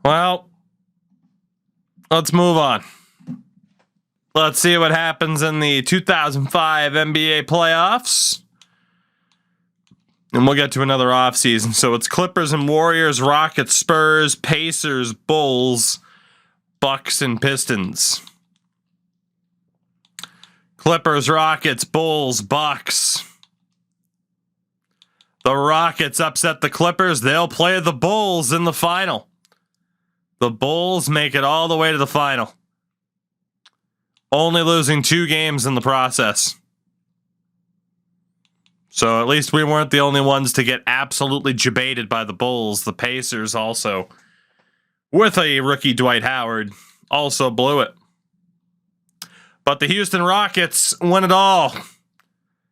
Well, let's move on. Let's see what happens in the 2005 NBA playoffs. And we'll get to another offseason. So it's Clippers and Warriors, Rockets, Spurs, Pacers, Bulls, Bucks, and Pistons. Clippers, Rockets, Bulls, Bucks. The Rockets upset the Clippers. They'll play the Bulls in the final. The Bulls make it all the way to the final. Only losing 2 games in the process. So at least we weren't the only ones to get absolutely debated by the Bulls. The Pacers also, with a rookie Dwight Howard, also blew it. But the Houston Rockets win it all.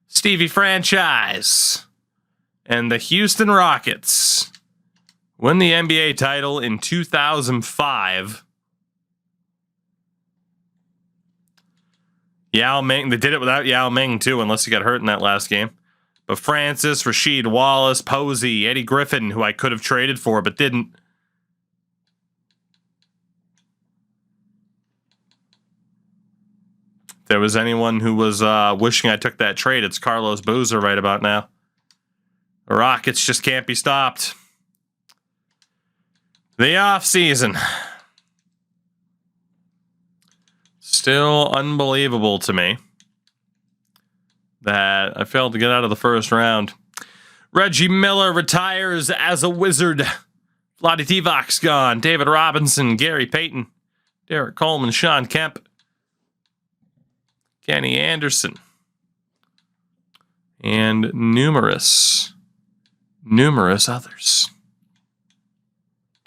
Stevie franchise. And the Houston Rockets win the NBA title in 2005. Yao Ming, they did it without Yao Ming too, unless he got hurt in that last game. But Francis, Rasheed Wallace, Posey, Eddie Griffin, who I could have traded for but didn't. If there was anyone who was wishing I took that trade, it's Carlos Boozer right about now. The Rockets just can't be stopped. The offseason. Still unbelievable to me that I failed to get out of the first round. Reggie Miller retires as a Wizard. Vlade Divac's gone. David Robinson, Gary Payton, Derek Coleman, Sean Kemp, Kenny Anderson, and numerous others.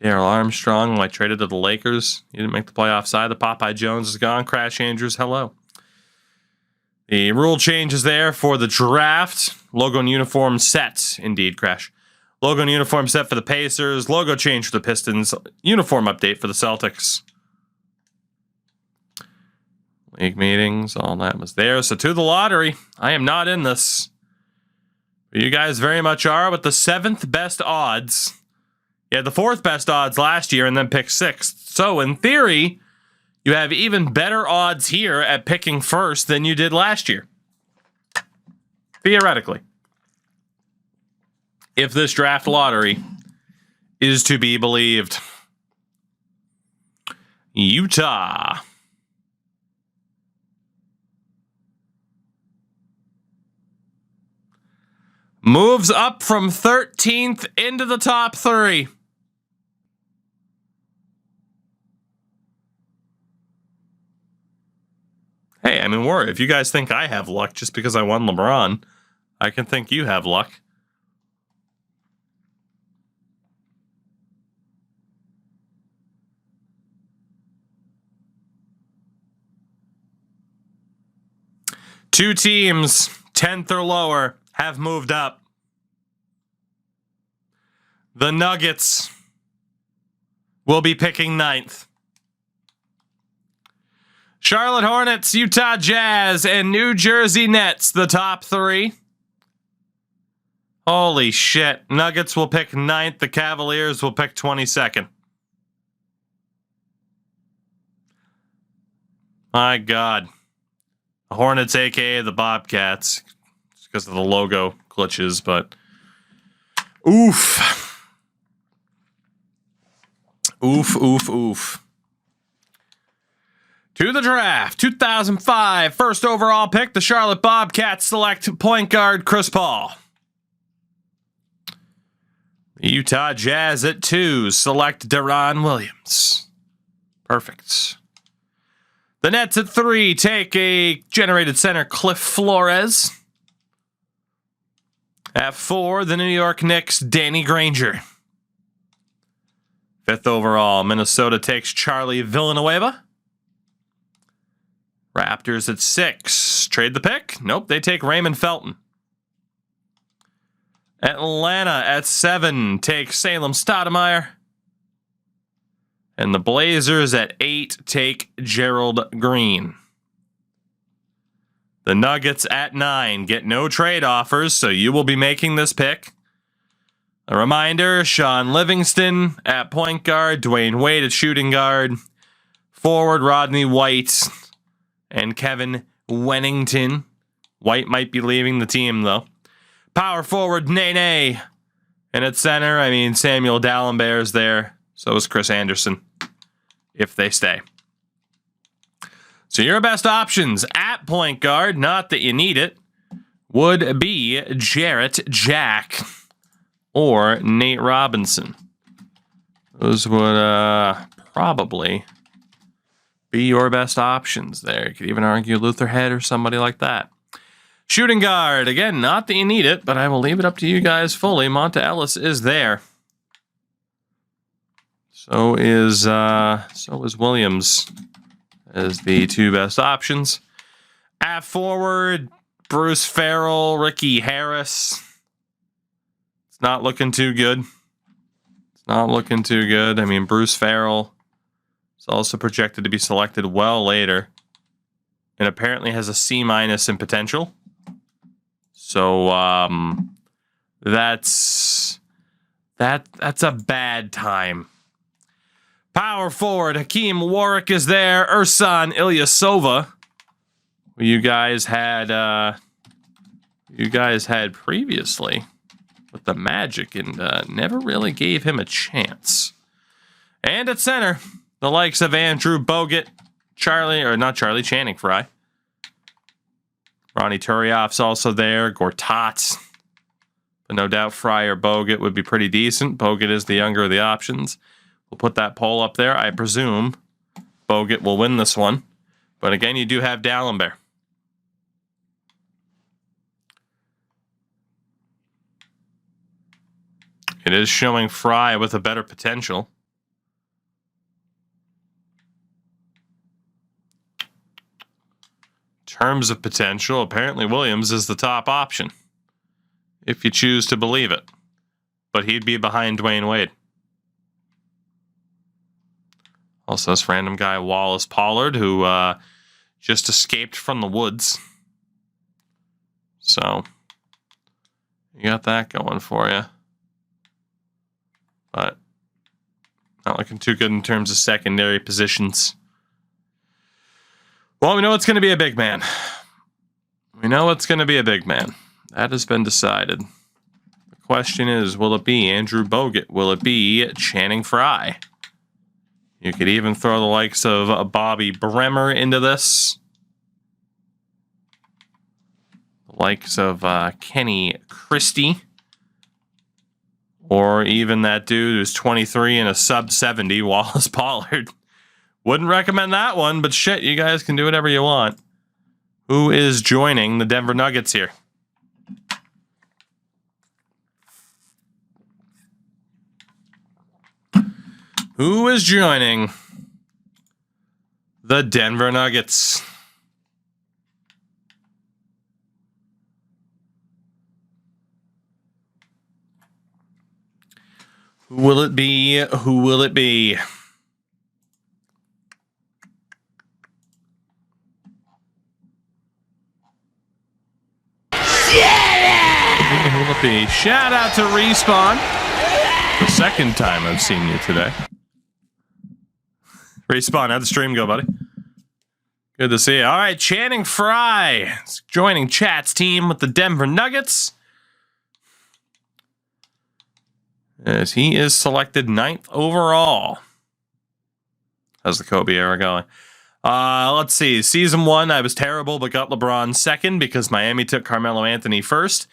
Darrell Armstrong, who I traded to the Lakers. He didn't make the playoffs either. Popeye Jones is gone. Crash Andrews, hello. The rule changes there for the draft. Logo and uniform set. Indeed, Crash. Logo and uniform set for the Pacers. Logo change for the Pistons. Uniform update for the Celtics. League meetings, all that was there. So to the lottery. I am not in this. You guys very much are with the 7th best odds. You had the 4th best odds last year and then picked 6th. So in theory, you have even better odds here at picking first than you did last year. Theoretically. If this draft lottery is to be believed. Utah. Moves up from 13th into the top 3. Hey, I mean, if you guys think I have luck just because I won LeBron, I can think you have luck. Two teams, 10th or lower, have moved up. The Nuggets will be picking 9th. Charlotte Hornets, Utah Jazz, and New Jersey Nets, the top 3. Holy shit. Nuggets will pick 9th. The Cavaliers will pick 22nd. My God. The Hornets, a.k.a. the Bobcats. Just because of the logo glitches, but... Oof. Oof, oof, oof. To the draft, 2005, first overall pick, the Charlotte Bobcats select point guard Chris Paul. The Utah Jazz at 2 select Deron Williams. Perfect. The Nets at 3 take a generated center Cliff Flores. At 4, the New York Knicks, Danny Granger. 5th overall, Minnesota takes Charlie Villanueva. Raptors at 6. Trade the pick? Nope, they take Raymond Felton. Atlanta at 7 take Salem Stoudemire. And the Blazers at 8 take Gerald Green. The Nuggets at 9 get no trade offers, so you will be making this pick. A reminder, Sean Livingston at point guard, Dwayne Wade at shooting guard, forward Rodney White, and Kevin Wennington. White might be leaving the team, though. Power forward, Nene. And at center, I mean, Samuel Dallenberg's there. So is Chris Anderson, if they stay. So your best options at point guard, not that you need it, would be Jarrett Jack or Nate Robinson. Those would probably be your best options there. You could even argue Luther Head or somebody like that. Shooting guard, again, not that you need it, but I will leave it up to you guys fully. Monta Ellis is there. So is Williams as the two best options. At forward, Bruce Farrell, Ricky Harris. It's not looking too good. It's not looking too good. I mean, Bruce Farrell is also projected to be selected well later, and apparently has a C- in potential. So that's a bad time. Power forward, Hakeem Warwick is there. Ersan Ilyasova, who you guys had previously with the Magic and never really gave him a chance. And at center, the likes of Andrew Bogut, Channing Frye. Ronnie Turioff's also there. Gortat. But no doubt Frye or Bogut would be pretty decent. Bogut is the younger of the options. We'll put that poll up there. I presume Bogut will win this one. But again, you do have Dallenberg. It is showing Frye with a better potential. Terms of potential, apparently Williams is the top option, if you choose to believe it. But he'd be behind Dwayne Wade. Also, this random guy, Wallace Pollard, who just escaped from the woods. So, you got that going for you. But not looking too good in terms of secondary positions. Well, we know it's going to be a big man. We know it's going to be a big man. That has been decided. The question is, will it be Andrew Bogut? Will it be Channing Frye? You could even throw the likes of Bobby Bremer into this. The likes of Kenny Christie. Or even that dude who's 23 and a sub 70, Wallace Pollard. Wouldn't recommend that one, but shit, you guys can do whatever you want. Who is joining the Denver Nuggets here? Who is joining the Denver Nuggets? Who will it be? Who will it be? Who will it be? Shout out to Respawn. The second time I've seen you today. Respawn, how'd the stream go, buddy? Good to see you. All right, Channing Frye is joining Chat's team with the Denver Nuggets, as he is selected 9th overall. How's the Kobe era going? Let's see. Season 1, I was terrible, but got LeBron second because Miami took Carmelo Anthony first.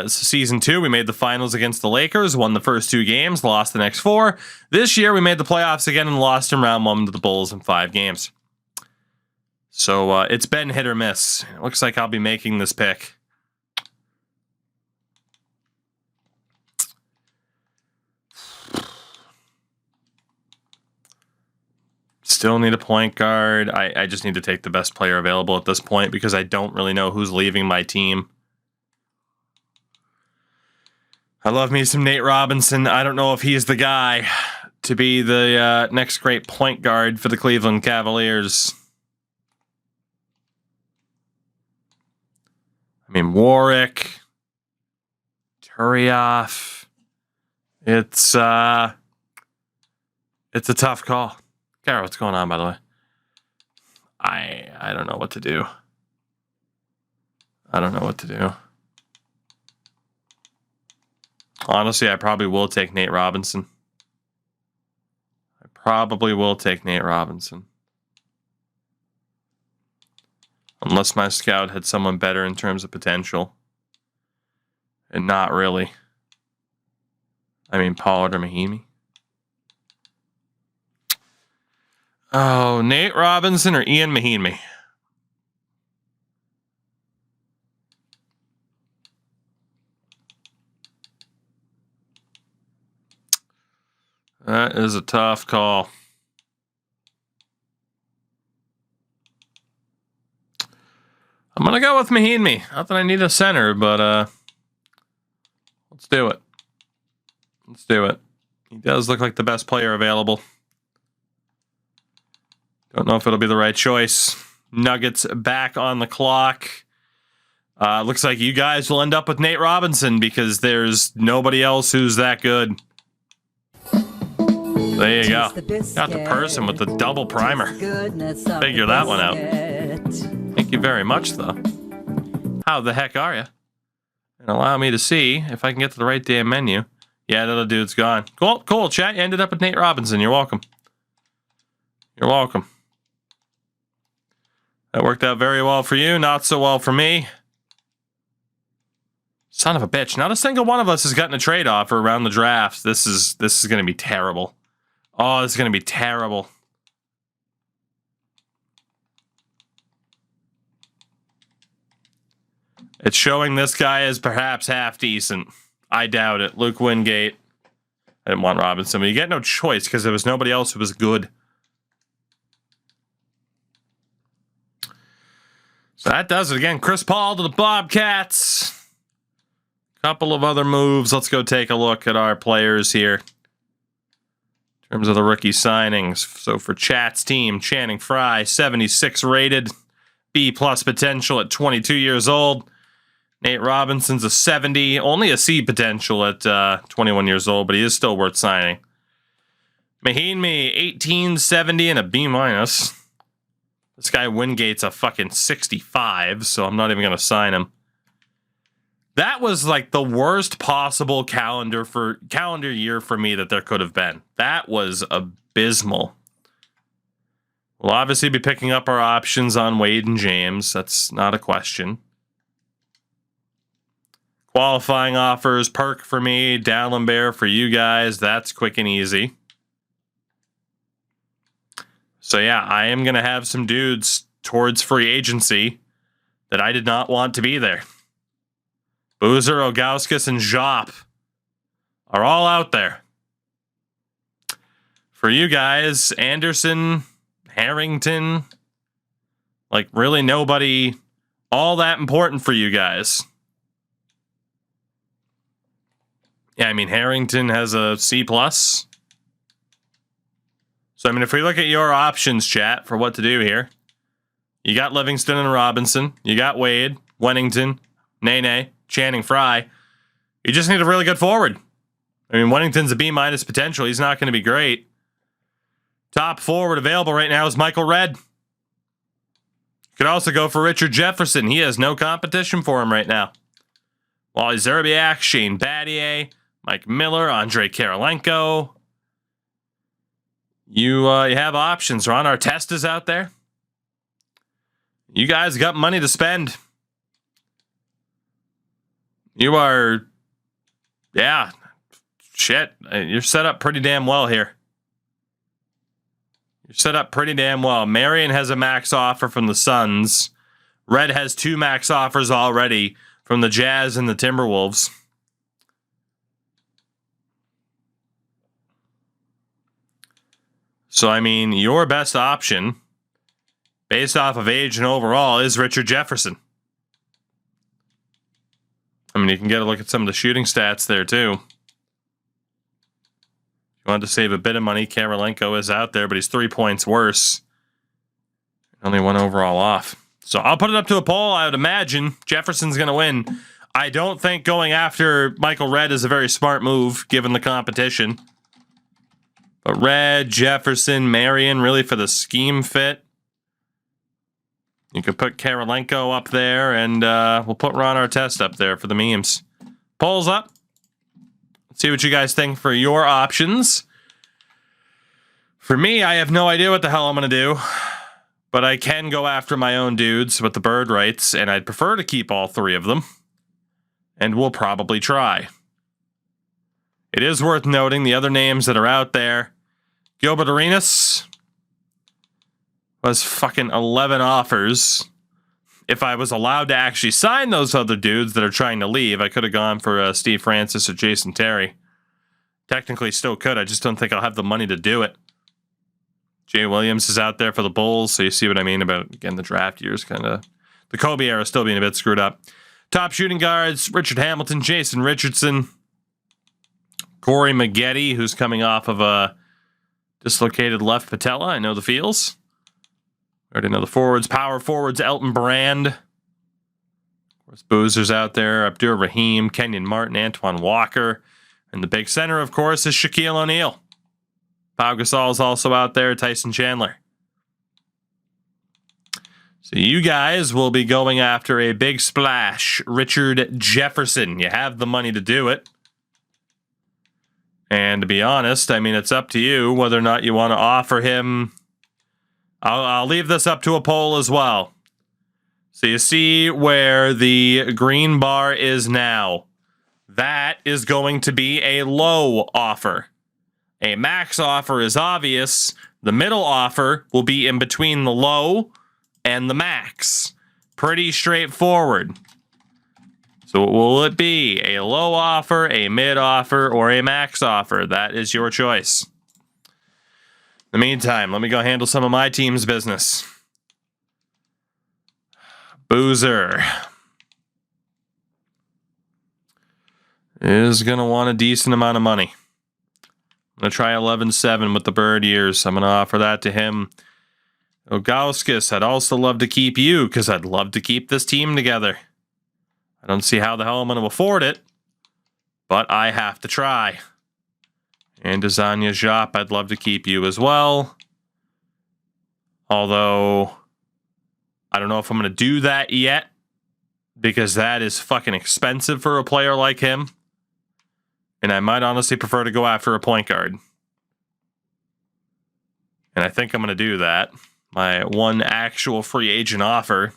Season 2, we made the finals against the Lakers, won the first 2 games, lost the next 4. This year, we made the playoffs again and lost in round 1 to the Bulls in 5 games. So it's been hit or miss. It looks like I'll be making this pick. Still need a point guard. I just need to take the best player available at this point because I don't really know who's leaving my team. I love me some Nate Robinson. I don't know if he's the guy to be the next great point guard for the Cleveland Cavaliers. I mean, Warwick, Turioff, It's a tough call. Gara, what's going on, by the way? I don't know what to do. I don't know what to do. Honestly, I probably will take Nate Robinson. Unless my scout had someone better in terms of potential. And not really. I mean, Pollard or Mahinmi. Oh, Nate Robinson or Ian Mahinmi? That is a tough call. I'm going to go with Mahinmi. Not that I need a center, but let's do it. Let's do it. He does look like the best player available. Don't know if it'll be the right choice. Nuggets back on the clock. Looks like you guys will end up with Nate Robinson because there's nobody else who's that good. There you go. Got the person with the double primer. Figure that one out. Thank you very much, though. How the heck are you? And allow me to see if I can get to the right damn menu. Yeah, that other dude's gone. Cool, chat. You ended up with Nate Robinson. You're welcome. You're welcome. That worked out very well for you. Not so well for me. Son of a bitch. Not a single one of us has gotten a trade offer around the draft. This is going to be terrible. Oh, this is going to be terrible. It's showing this guy as perhaps half decent. I doubt it. Luke Wingate. I didn't want Robinson, but you get no choice because there was nobody else who was good. So that does it again. Chris Paul to the Bobcats. Couple of other moves. Let's go take a look at our players here. In terms of the rookie signings. So for Chat's team, Channing Frye, 76 rated. B+ potential at 22 years old. Nate Robinson's a 70. Only a C potential at 21 years old, but he is still worth signing. Mahinmi, 18, 70, and a B-. This guy Wingate's a fucking 65, so I'm not even going to sign him. That was like the worst possible calendar year for me that there could have been. That was abysmal. We'll obviously be picking up our options on Wade and James. That's not a question. Qualifying offers, Perk for me, Dallenberg for you guys. That's quick and easy. So yeah, I am going to have some dudes towards free agency that I did not want to be there. Boozer, Ogauskas, and Jop are all out there. For you guys, Anderson, Harrington, like really nobody all that important for you guys. Yeah, I mean, Harrington has a C+. So, I mean, if we look at your options, chat, for what to do here, you got Livingston and Robinson. You got Wade, Wennington, Nene, Channing Frye. You just need a really good forward. I mean, Wennington's a B- potential. He's not going to be great. Top forward available right now is Michael Redd. You could also go for Richard Jefferson. He has no competition for him right now. Wally Zerbiak, Shane Battier, Mike Miller, Andrei Karolenko. You have options. Ron Artesta's out there. You guys got money to spend. You are, yeah, shit. You're set up pretty damn well here. You're set up pretty damn well. Marion has a max offer from the Suns. Red has 2 max offers already from the Jazz and the Timberwolves. So, I mean, your best option, based off of age and overall, is Richard Jefferson. I mean, you can get a look at some of the shooting stats there, too. If you want to save a bit of money, Karolenko is out there, but he's 3 points worse. Only 1 overall off. So I'll put it up to a poll. I would imagine Jefferson's going to win. I don't think going after Michael Redd is a very smart move, given the competition. But Redd, Jefferson, Marion, really for the scheme fit. You could put Karolenko up there, and we'll put Ron Artest up there for the memes. Polls up. Let's see what you guys think for your options. For me, I have no idea what the hell I'm going to do. But I can go after my own dudes with the bird rights, and I'd prefer to keep all three of them. And we'll probably try. It is worth noting the other names that are out there. Gilbert Arenas was fucking 11 offers. If I was allowed to actually sign those other dudes that are trying to leave, I could have gone for Steve Francis or Jason Terry. Technically still could. I just don't think I'll have the money to do it. Jay Williams is out there for the Bulls, so you see what I mean about, again, the draft years kind of... The Kobe era still being a bit screwed up. Top shooting guards, Richard Hamilton, Jason Richardson, Corey Maggette, who's coming off of a dislocated left patella. I know the feels. Already know the forwards. Power forwards, Elton Brand. Of course, Boozer's out there. Abdur Rahim, Kenyon Martin, Antoine Walker. And the big center, of course, is Shaquille O'Neal. Pau Gasol's also out there. Tyson Chandler. So you guys will be going after a big splash. Richard Jefferson. You have the money to do it. And to be honest, I mean, it's up to you whether or not you want to offer him... I'll leave this up to a poll as well. So you see where the green bar is now. That is going to be a low offer. A max offer is obvious. The middle offer will be in between the low and the max. Pretty straightforward. So will it be a low offer, a mid offer, or a max offer? That is your choice. In the meantime, let me go handle some of my team's business. Boozer is going to want a decent amount of money. I'm going to try 11-7 with the bird years. I'm going to offer that to him. Ogauskas, I'd also love to keep you because I'd love to keep this team together. I don't see how the hell I'm going to afford it, but I have to try. And Desanya Jop, I'd love to keep you as well. Although, I don't know if I'm going to do that yet, because that is fucking expensive for a player like him. And I might honestly prefer to go after a point guard. And I think I'm going to do that. My one actual free agent offer.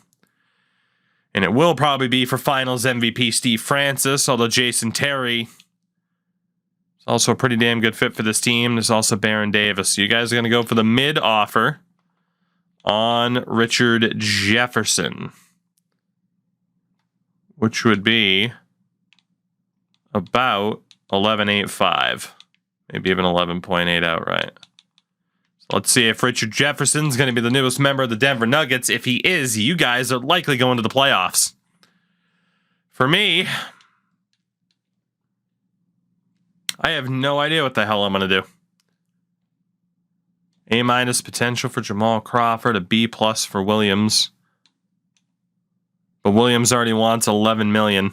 And it will probably be for Finals MVP Steve Francis, although Jason Terry is also a pretty damn good fit for this team. There's also Baron Davis. So you guys are going to go for the mid offer on Richard Jefferson, which would be about 11.85, maybe even 11.8 outright. So let's see if Richard Jefferson's going to be the newest member of the Denver Nuggets. If he is, you guys are likely going to the playoffs. For me, I have no idea what the hell I'm going to do. A- potential for Jamal Crawford, a B+ for Williams. But Williams already wants 11 million.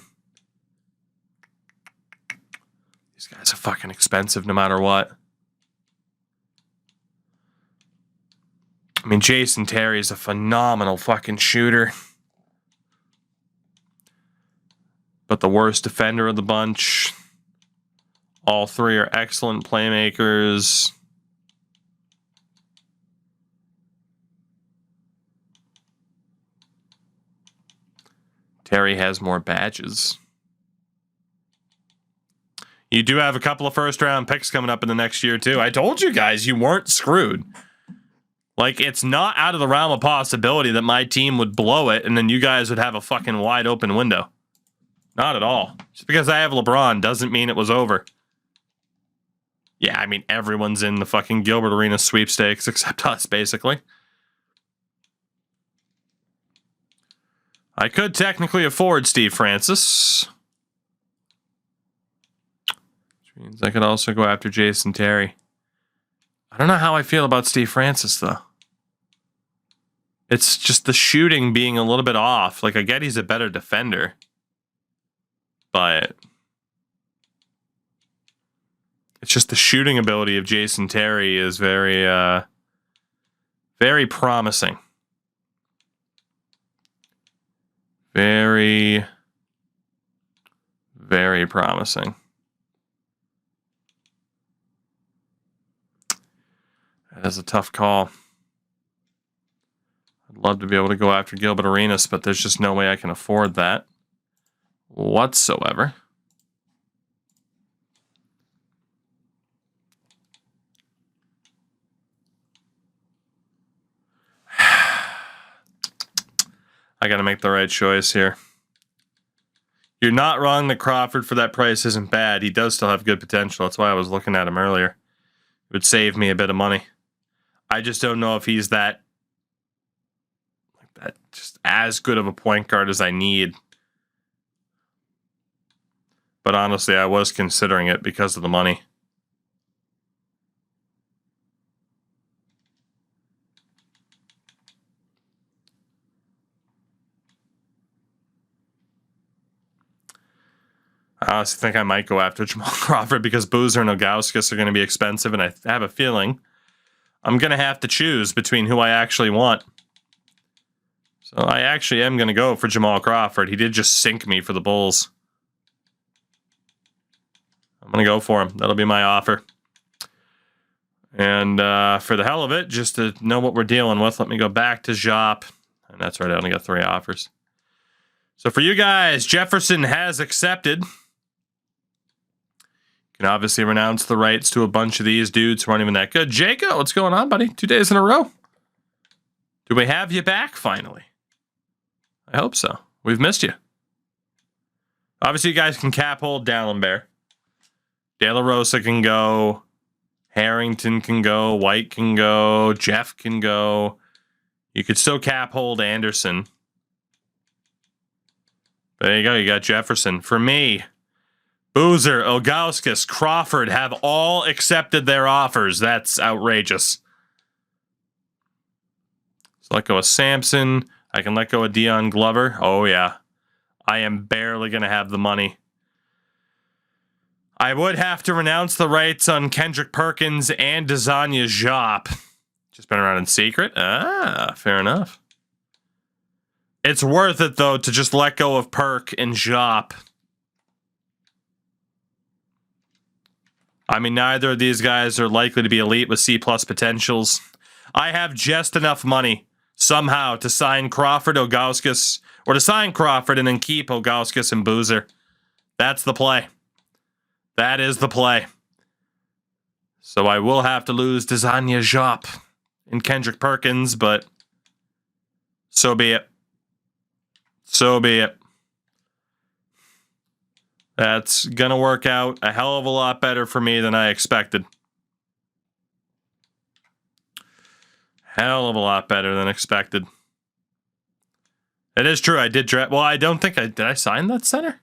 These guys are fucking expensive no matter what. I mean, Jason Terry is a phenomenal fucking shooter. But the worst defender of the bunch. All three are excellent playmakers. Terry has more badges. You do have a couple of first-round picks coming up in the next year, too. I told you guys you weren't screwed. Like, it's not out of the realm of possibility that my team would blow it and then you guys would have a fucking wide-open window. Not at all. Just because I have LeBron doesn't mean it was over. Yeah, I mean, everyone's in the fucking Gilbert Arenas sweepstakes except us, basically. I could technically afford Steve Francis. Which means I could also go after Jason Terry. I don't know how I feel about Steve Francis, though. It's just the shooting being a little bit off. Like, I get he's a better defender. but it's just the shooting ability of Jason Terry is very, very promising. Very, very promising. That is a tough call. I'd love to be able to go after Gilbert Arenas, but there's just no way I can afford that whatsoever. I got to make the right choice here. You're not wrong that Crawford for that price isn't bad. He does still have good potential. That's why I was looking at him earlier. It would save me a bit of money. I just don't know if he's that just as good of a point guard as I need. But honestly, I was considering it because of the money. I honestly think I might go after Jamal Crawford because Boozer and Ilgauskas are going to be expensive, and I have a feeling I'm going to have to choose between who I actually want. So I actually am going to go for Jamal Crawford. He did just sink me for the Bulls. I'm going to go for him. That'll be my offer. And for the hell of it, just to know what we're dealing with, let me go back to Jop. And that's right, I only got 3 offers. So for you guys, Jefferson has accepted. You can obviously renounce the rights to a bunch of these dudes who aren't even that good. Jaco, what's going on, buddy? 2 days in a row. Do we have you back finally? I hope so. We've missed you. Obviously, you guys can cap hold D'Alembert. De La Rosa can go. Harrington can go. White can go. Jeff can go. You could still cap hold Anderson. There you go. You got Jefferson. For me, Boozer, Ilgauskas, Crawford have all accepted their offers. That's outrageous. So let go of Sampson. I can let go of Dion Glover. Oh, yeah. I am barely going to have the money. I would have to renounce the rights on Kendrick Perkins and Desanya Jop. Just been around in secret? Ah, fair enough. It's worth it, though, to just let go of Perk and Jop. I mean, neither of these guys are likely to be elite with C-plus potentials. I have just enough money, somehow, to sign Crawford, Ilgauskas, or to sign Crawford and then keep Ilgauskas and Boozer. That's the play. That is the play. So I will have to lose Desanya Jop and Kendrick Perkins, but so be it. So be it. That's going to work out a hell of a lot better for me than I expected. Hell of a lot better than expected. It is true, I did draft. Well, I don't think did I sign that center?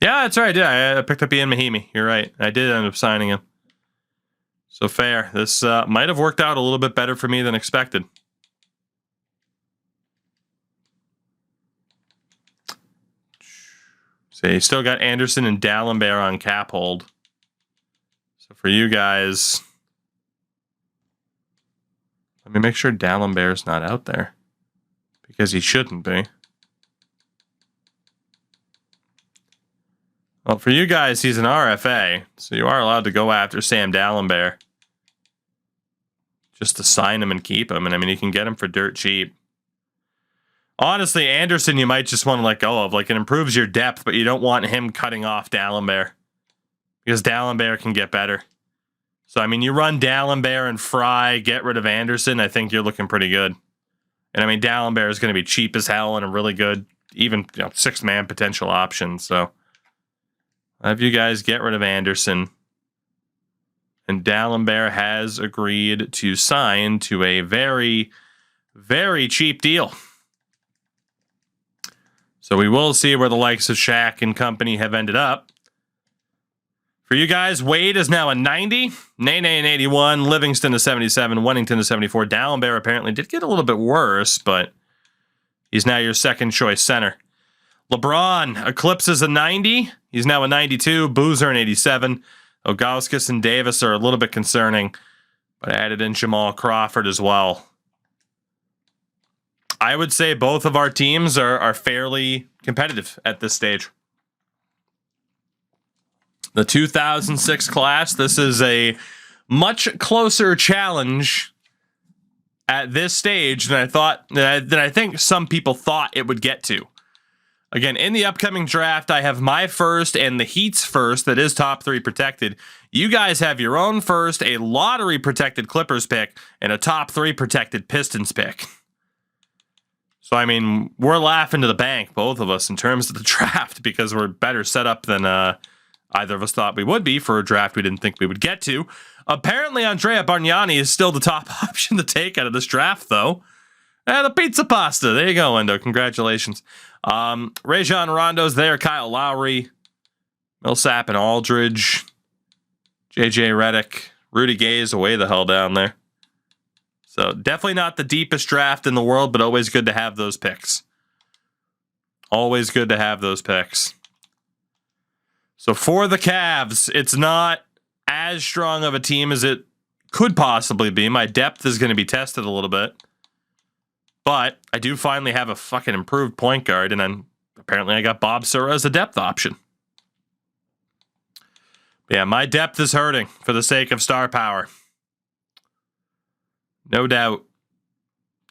Yeah, that's right. I picked up Ian Mahimi. You're right. I did end up signing him. So fair. This might have worked out a little bit better for me than expected. So you still got Anderson and D'Alembert on cap hold. So for you guys, let me make sure D'Alembert's not out there because he shouldn't be. Well, for you guys, he's an RFA, so you are allowed to go after Sam D'Alembert just to sign him and keep him. And I mean, you can get him for dirt cheap. Honestly, Anderson, you might just want to let go of. Like, it improves your depth, but you don't want him cutting off D'Alembert because D'Alembert can get better. So, I mean, you run D'Alembert and Fry, get rid of Anderson, I think you're looking pretty good. And, I mean, D'Alembert is going to be cheap as hell and a really good, even 6-man potential option. So, I'll have you guys get rid of Anderson. And D'Alembert has agreed to sign to a very, very cheap deal. So we will see where the likes of Shaq and company have ended up. For you guys, Wade is now a 90. Nene an 81. Livingston a 77. Wennington a 74. D'Alembert apparently did get a little bit worse, but He's now your second choice center. LeBron eclipses a 90. He's now a 92. Boozer an 87. Ilgauskas and Davis are a little bit concerning, but I added in Jamal Crawford as well. I would say both of our teams are fairly competitive at this stage. The 2006 class, this is a much closer challenge at this stage than I think some people thought it would get to. Again, in the upcoming draft, I have my first and the Heat's first that is top 3 protected. You guys have your own first, a lottery protected Clippers pick, and a top 3 protected Pistons pick. So, I mean, we're laughing to the bank, both of us, in terms of the draft, because we're better set up than either of us thought we would be for a draft we didn't think we would get to. Apparently, Andrea Bargnani is still the top option to take out of this draft, though. The pizza pasta. There you go, Endo. Congratulations. Rajon Rondo's there. Kyle Lowry. Millsap and Aldridge. JJ Redick. Rudy Gay is way the hell down there. So definitely not the deepest draft in the world, but always good to have those picks. Always good to have those picks. So for the Cavs, it's not as strong of a team as it could possibly be. My depth is going to be tested a little bit. But I do finally have a fucking improved point guard, and apparently I got Bob Sura as a depth option. Yeah, my depth is hurting for the sake of star power. No doubt.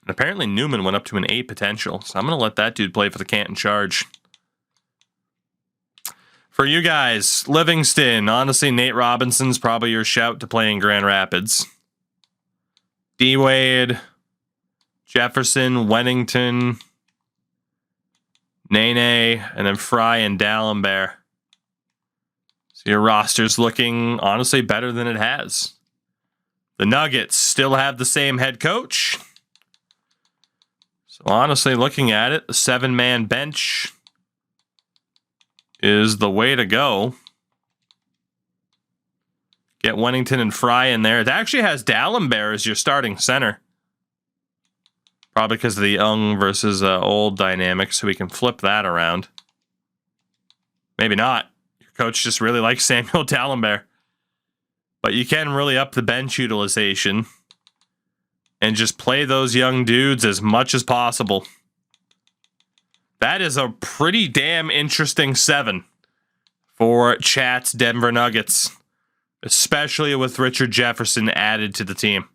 And apparently Newman went up to an 8 potential, so I'm going to let that dude play for the Canton Charge. For you guys, Livingston. Honestly, Nate Robinson's probably your shout to play in Grand Rapids. D-Wade, Jefferson, Wennington, Nene, and then Fry and D'Alembert. So your roster's looking, honestly, better than it has. The Nuggets still have the same head coach. So honestly, looking at it, the 7-man bench is the way to go. Get Wennington and Fry in there. It actually has D'Alembert as your starting center. Probably because of the young versus old dynamic, so we can flip that around. Maybe not. Your coach just really likes Samuel D'Alembert. But you can really up the bench utilization and just play those young dudes as much as possible. That is a pretty damn interesting 7 for Chat's Denver Nuggets, especially with Richard Jefferson added to the team.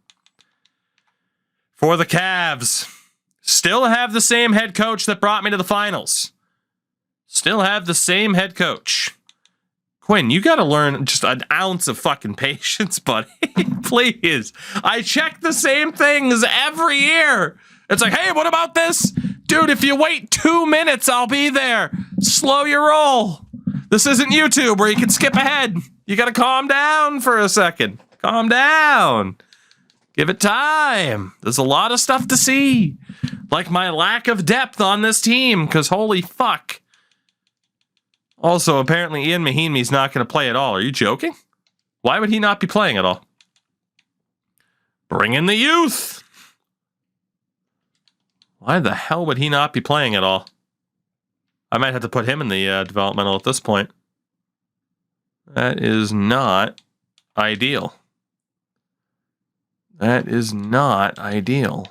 For the Cavs, still have the same head coach that brought me to the finals. Still have the same head coach. Quinn, you got to learn just an ounce of fucking patience, buddy. Please. I check the same things every year. It's like, hey, what about this? Dude, if you wait 2 minutes, I'll be there. Slow your roll. This isn't YouTube where you can skip ahead. You got to calm down for a second. Calm down. Give it time. There's a lot of stuff to see. Like my lack of depth on this team, because holy fuck. Also, apparently Ian Mahinmi's not going to play at all. Are you joking? Why would he not be playing at all? Bring in the youth. Why the hell would he not be playing at all? I might have to put him in the developmental at this point. That is not ideal. That is not ideal.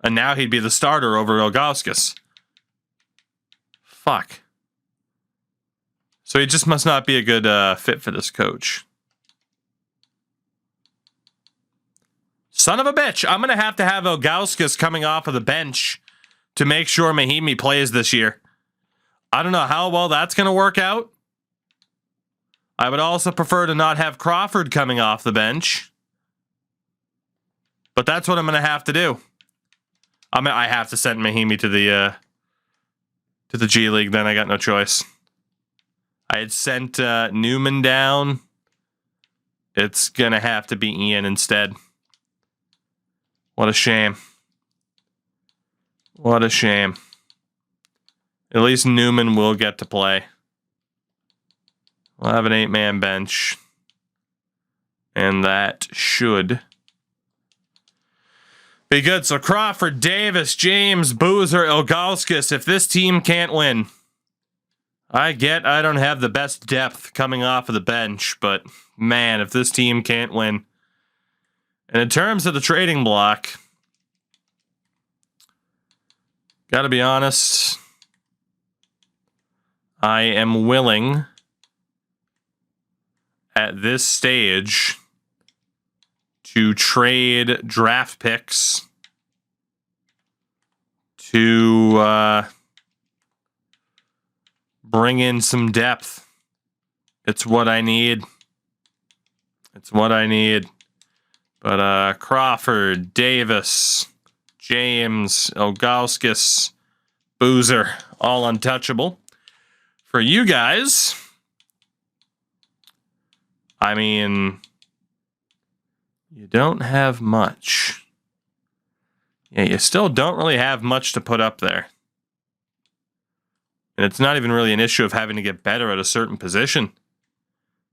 And now he'd be the starter over Ilgauskas. Fuck. So he just must not be a good fit for this coach. Son of a bitch. I'm going to have Ilgauskas coming off of the bench to make sure Mahinmi plays this year. I don't know how well that's going to work out. I would also prefer to not have Crawford coming off the bench. But that's what I'm going to have to do. I have to send Mahinmi to the G League, then I got no choice. I had sent Newman down. It's going to have to be Ian instead. What a shame. What a shame. At least Newman will get to play. We'll have an 8-man bench. And that should Be good. So Crawford, Davis, James, Boozer, Ilgauskas. If this team can't win, I don't have the best depth coming off of the bench, but man, if this team can't win. And in terms of the trading block, gotta be honest, I am willing at this stage to trade draft picks to bring in some depth. It's what I need. It's what I need. But Crawford, Davis, James, Ilgauskas, Boozer, all untouchable. For you guys, I mean, you don't have much. Yeah, you still don't really have much to put up there. And it's not even really an issue of having to get better at a certain position.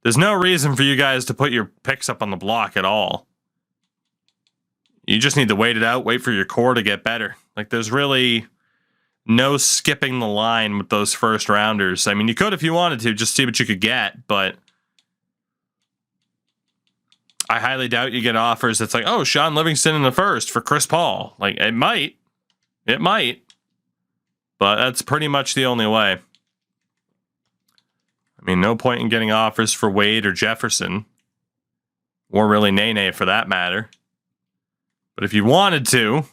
There's no reason for you guys to put your picks up on the block at all. You just need to wait it out, wait for your core to get better. Like, there's really no skipping the line with those first rounders. I mean, you could if you wanted to, just see what you could get, but I highly doubt you get offers that's like, oh, Sean Livingston in the first for Chris Paul. Like, it might. It might. But that's pretty much the only way. I mean, no point in getting offers for Wade or Jefferson. Or really Nene for that matter. But if you wanted to,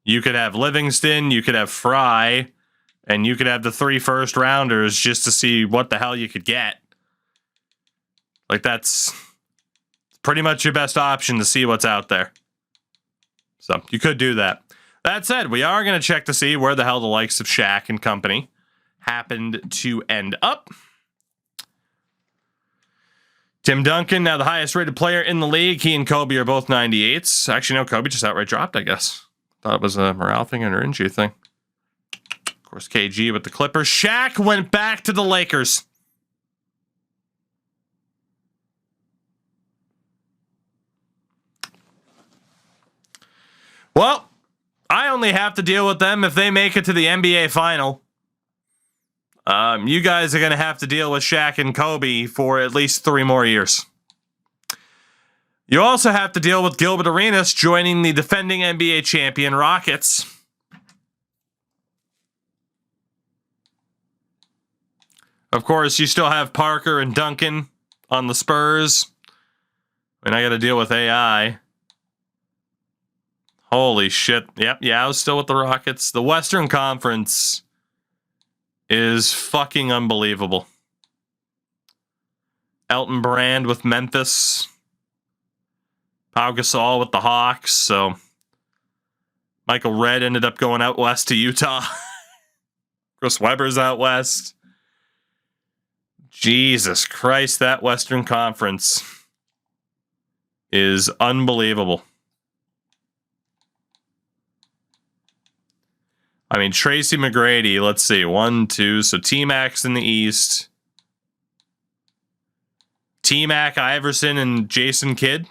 you could have Livingston, you could have Fry, and you could have the 3 first rounders just to see what the hell you could get. Like, that's pretty much your best option to see what's out there. So, you could do that. That said, we are going to check to see where the hell the likes of Shaq and company happened to end up. Tim Duncan, now the highest rated player in the league. He and Kobe are both 98s. Actually, no, Kobe just outright dropped, I guess. Thought it was a morale thing and an injury thing. Of course, KG with the Clippers. Shaq went back to the Lakers. Well, I only have to deal with them if they make it to the NBA final. You guys are going to have to deal with Shaq and Kobe for at least 3 more years. You also have to deal with Gilbert Arenas joining the defending NBA champion Rockets. Of course, you still have Parker and Duncan on the Spurs. And I got to deal with AI. Holy shit. Yep, yeah, I was still with the Rockets. The Western Conference is fucking unbelievable. Elton Brand with Memphis. Pau Gasol with the Hawks. So Michael Redd ended up going out west to Utah. Chris Webber's out west. Jesus Christ, that Western Conference is unbelievable. I mean, Tracy McGrady, let's see, 1, 2, so T-Mac's in the East. T-Mac, Iverson, and Jason Kidd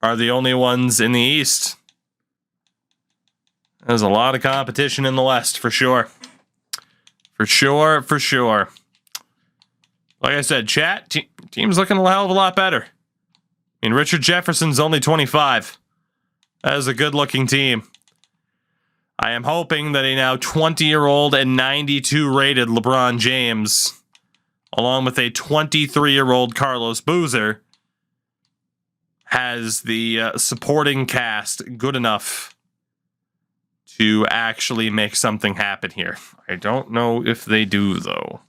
are the only ones in the East. There's a lot of competition in the West, for sure. For sure, for sure. Like I said, chat, team's looking a hell of a lot better. I mean, Richard Jefferson's only 25. That is a good-looking team. I am hoping that a now 20-year-old and 92 rated LeBron James, along with a 23-year-old Carlos Boozer, has the supporting cast good enough to actually make something happen here. I don't know if they do, though.